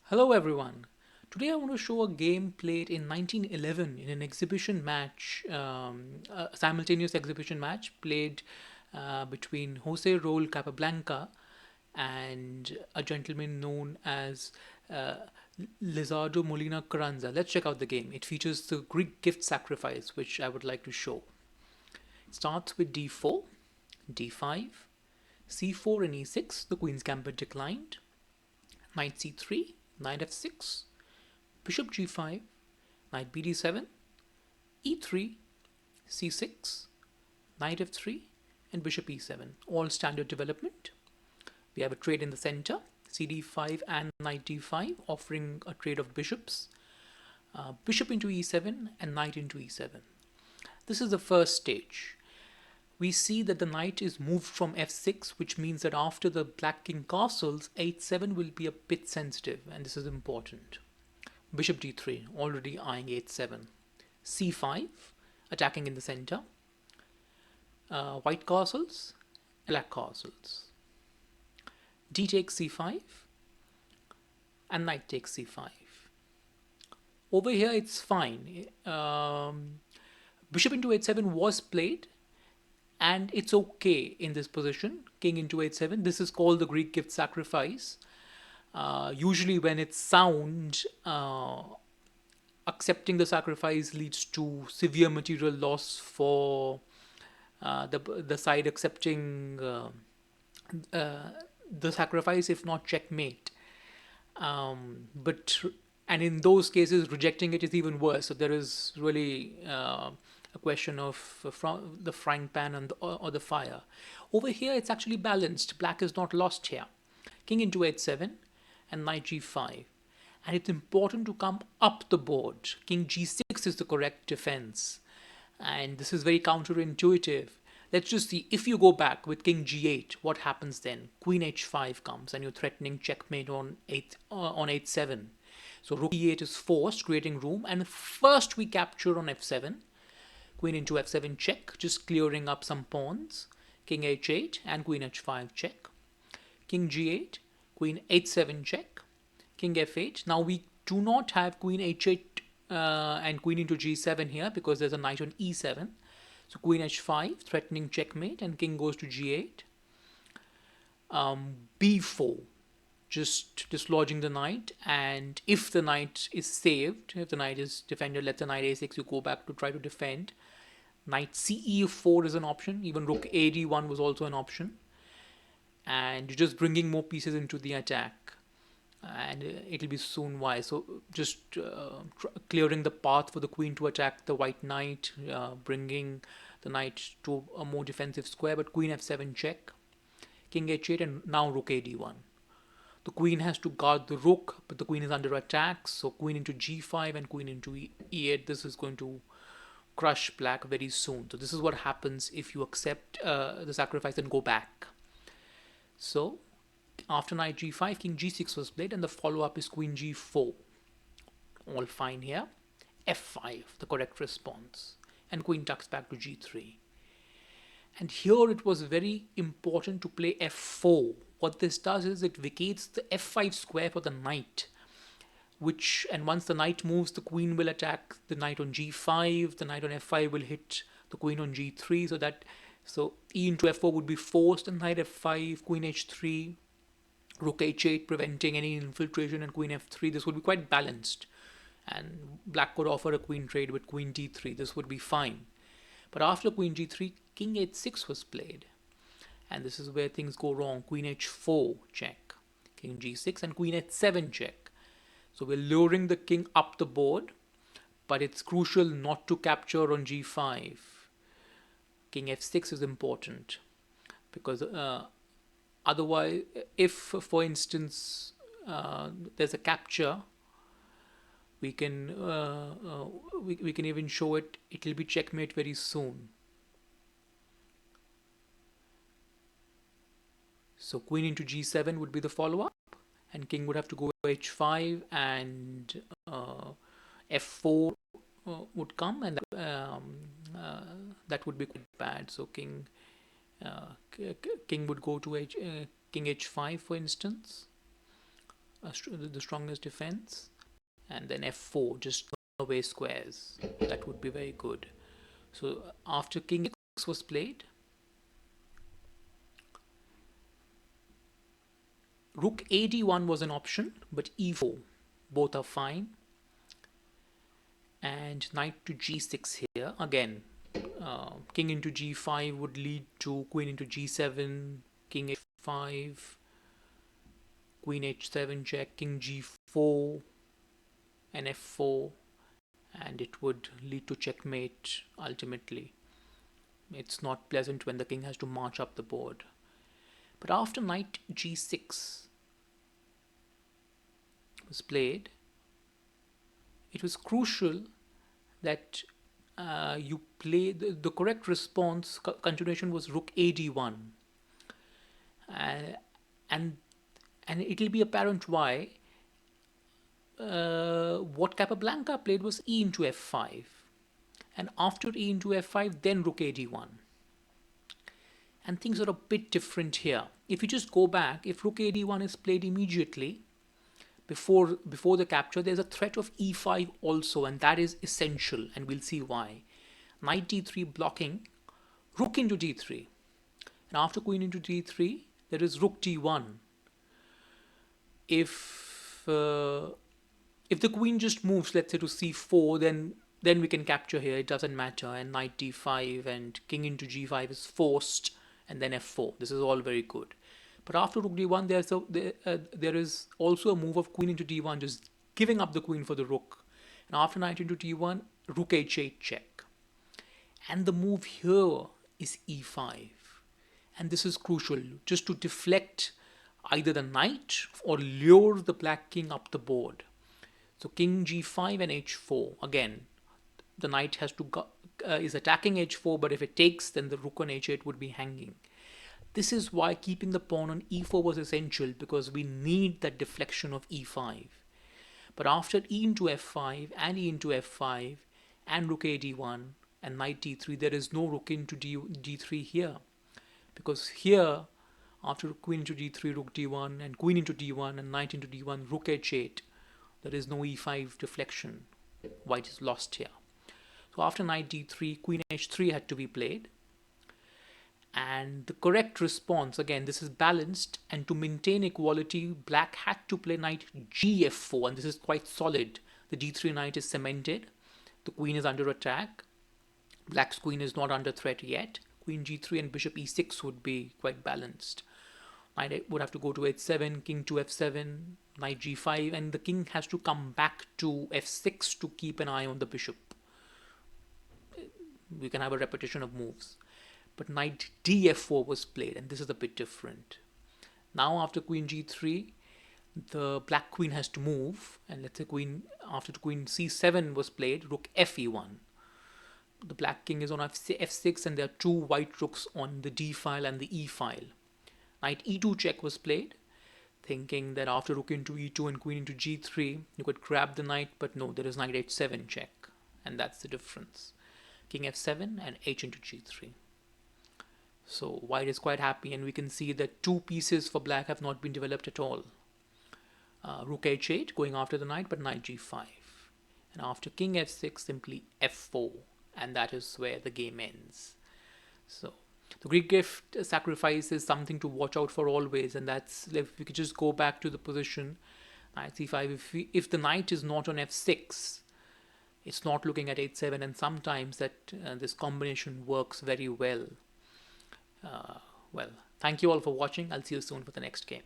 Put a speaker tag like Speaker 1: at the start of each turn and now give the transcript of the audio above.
Speaker 1: Hello everyone. Today I want to show a game played in 1911 in an exhibition match, a simultaneous exhibition match played between Jose Raul Capablanca and a gentleman known as uh, Lizardo Molina Carranza. Let's check out the game. It features the Greek gift sacrifice, which I would like to show. It starts with d4, d5, c4 and e6, the queen's gambit declined, knight c3, knight f6, bishop g5, knight bd7, e3, c6, knight f3, and bishop e7. All standard development. We have a trade in the center, cd5 and knight d5, offering a trade of bishops, bishop into e7 and knight into e7. This is the first stage. We see that the knight is moved from f6, which means that after the black king castles, h7 will be a bit sensitive, and this is important. Bishop d3, already eyeing h7. c5, attacking in the center. White castles, black castles. D takes c5, and knight takes c5. Over here, it's fine. Bishop into h7 was played, and it's okay in this position. King into h7. This is called the Greek gift sacrifice. Usually, when it's sound, accepting the sacrifice leads to severe material loss for the side accepting the sacrifice, if not checkmate. But and in those cases, rejecting it is even worse. So there is really a question of from the frying pan and or the fire. Over here, it's actually balanced. Black is not lost here. King into h7 and knight g5. And it's important to come up the board. King g6 is the correct defense. And this is very counterintuitive. Let's just see, if you go back with king g8, what happens then? Queen h5 comes and you're threatening checkmate on h7. So rook e8 is forced, creating room. And first we capture on f7. Queen into f7 check, just clearing up some pawns. King h8 and queen h5 check. King g8, queen h7 check. King f8. Now we do not have queen h8 and queen into g7 here because there's a knight on e7. So queen h5, threatening checkmate, and king goes to g8. b4, just dislodging the knight, and if the knight is saved, if the knight is defended, let's say knight a6, you go back to try to defend. Knight ce4 is an option. Even rook ad1 was also an option. And you're just bringing more pieces into the attack. And it'll be soon wise. So just clearing the path for the queen to attack the white knight, bringing the knight to a more defensive square. But queen f7 check, king h8, and now rook ad1. The queen has to guard the rook, but the queen is under attack. So queen into g5 and queen into e8. This is going to crush black very soon. So this is what happens if you accept the sacrifice and go back. So after knight g5, king g6 was played, and the follow-up is queen g4. All fine here. f5, the correct response. And queen tucks back to g3. And here it was very important to play f4. What this does is it vacates the f5 square for the knight. And once the knight moves, the queen will attack the knight on g5. The knight on f5 will hit the queen on g3. So e into f4 would be forced, and knight f5, queen h3, rook h8, preventing any infiltration, and queen f3. This would be quite balanced, and black could offer a queen trade with queen d3. This would be fine. But after queen g3, king h6 was played, and this is where things go wrong. Queen h4 check, king g6, and queen h7 check. So we're luring the king up the board, but it's crucial not to capture on g5. King f6 is important because otherwise, if for instance there's a capture, we can even show it. It will be checkmate very soon. So queen into g7 would be the follow-up, and king would have to go h5, and f4 would come, and that would be quite bad. So king would go to king h5, for instance. the strongest defense, and then f4, just away squares. That would be very good. So after king x was played, rook ad1 was an option, but e4, both are fine. And knight to g6 here. Again, king into g5 would lead to queen into g7, king h5, queen h7 check, king g4, and f4, and it would lead to checkmate ultimately. It's not pleasant when the king has to march up the board. But after knight g6 was played, it was crucial that you play the correct response. Continuation was rook ad1, and it will be apparent why. What Capablanca played was e into f5, and after e into f5, then rook ad1. And things are a bit different here. If you just go back, if rook ad1 is played immediately before the capture, there's a threat of e5 also, and that is essential, and we'll see why. Knight d3 blocking, rook into d3, and after queen into d3, there is rook d1. If the queen just moves, let's say, to c4, then we can capture here. It doesn't matter. And knight d5 and king into g5 is forced, and then f4. This is all very good. But after rook d1, there is also a move of queen into d1, just giving up the queen for the rook. And after knight into d1, rook h8 check. And the move here is e5. And this is crucial, just to deflect either the knight or lure the black king up the board. So king g5 and h4. Again, the knight has to is attacking h4, but if it takes, then the rook on h8 would be hanging. This is why keeping the pawn on e4 was essential, because we need that deflection of e5. But after e into f5 and e into f5 and rook ad1 and knight d3, there is no rook into d3 here, because here after queen into d3, rook d1, and queen into d1 and knight into d1, rook h8, there is no e5 deflection. White is lost here. So after knight d3, queen h3 had to be played. And the correct response, again, this is balanced, and to maintain equality, black had to play knight gf4, and this is quite solid. The d3 knight is cemented. The queen is under attack. Black's queen is not under threat yet. Queen g3 and bishop e6 would be quite balanced. Knight would have to go to h7, king to f7, knight g5, and the king has to come back to f6 to keep an eye on the bishop. We can have a repetition of moves. But knight df4 was played, and this is a bit different. Now after queen g3, the black queen has to move, and let's say after queen c7 was played, rook fe1. The black king is on f6, and there are two white rooks on the d file and the e file. Knight e2 check was played, thinking that after rook into e2 and queen into g3, you could grab the knight, but no, there is knight h7 check, and that's the difference. King f7 and h into g3. So white is quite happy, and we can see that two pieces for black have not been developed at all. Rook h8 going after the knight, but knight g5. And after king f6, simply f4, and that is where the game ends. So the Greek gift sacrifice is something to watch out for always, and that's, if we could just go back to the position, knight c5, if the knight is not on f6, it's not looking at h7, and sometimes that this combination works very well. Well, thank you all for watching. I'll see you soon for the next game.